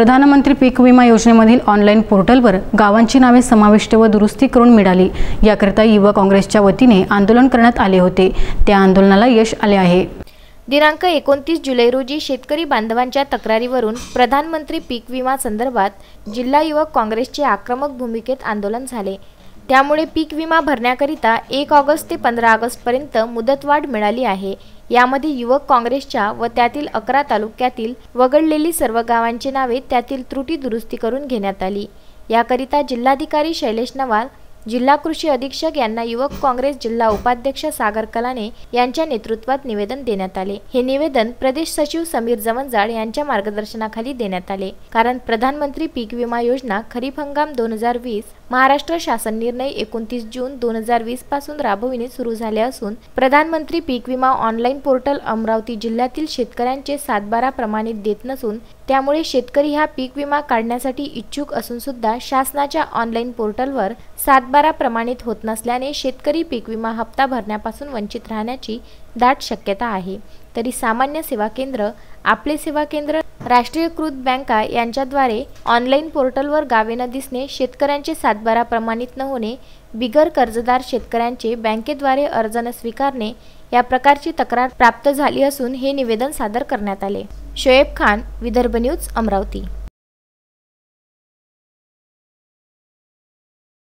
प्रधानमंत्री पीक विमा योजनेमधील ऑनलाईन पोर्टलवर गावांची नावे समाविष्ट व दुरुस्ती करून मिळाली। याकरिता युवा काँग्रेसच्या वतीने आंदोलन करण्यात आले होते। त्या आंदोलनाला यश आले आहे। दिनांक 29 जुलै रोजी शेतकरी बांधवांच्या तक्रारीवरून प्रधानमंत्री पीक विमा संदर्भात जिल्हा युवक काँग्रेसचे आक्रमक भूमिकेत आंदोलन झाले। त्यामुळे पीक विमा भरण्याकरिता 1 ऑगस्ट ते 15 ऑगस्ट पर्यंत मुदतवाढ मिळाली आहे। यामध्ये युवक काँग्रेसच्या व त्यातील 11 तालुक्यातील वगळलेली सर्व गावांची नावे त्यातील त्रुटी दुरुस्ती करून घेण्यात आली। याकरिता जिल्हाधिकारी शैलेश नवाल, जिल्हा कृषी अधीक्षक यांना युवक काँग्रेस जिल्हा उपाध्यक्ष सागर कलाने यांच्या नेतृत्वात निवेदन देण्यात आले। हे निवेदन प्रदेश सचिव समीर जवंजाळ यांच्या मार्गदर्शनाखाली देण्यात आले। कारण प्रधानमंत्री पीक विमा योजना खरीप हंगाम 2020 महाराष्ट्र शासन निर्णय 29 जून 2020 पासून राबविणे सुरू झाले असून प्रधानमंत्री पीक विमा ऑनलाईन पोर्टल अमरावती जिल्ह्यातील शेतकऱ्यांचे 7/12 प्रमाणित देत नसून त्यामुळे शेतकरी हा पीक विमा काढण्यासाठी इच्छुक असून सुद्धा शासनाच्या ऑनलाईन पोर्टलवर 7/12 प्रमाणित होत नसल्याने शेतकरी पीक विमा हप्ता भरण्यापासून वंचित राहण्याची दाट शक्यता आहे। तरी सामान्य सेवा केंद्र, आपले सेवा केंद्र, राष्ट्रीयकृत बँका यांच्याद्वारे ऑनलाईन पोर्टलवर गावे न दिसणे, शेतकऱ्यांचे 7/12 प्रमाणित न होणे, बिगर कर्जदार शेतकऱ्यांचे बँकेद्वारे अर्ज न स्वीकारणे या प्रकारची तक्रार प्राप्त झाली असून हे निवेदन सादर करण्यात आले। शोएब खान, विदर्भ न्यूज, अमरावती।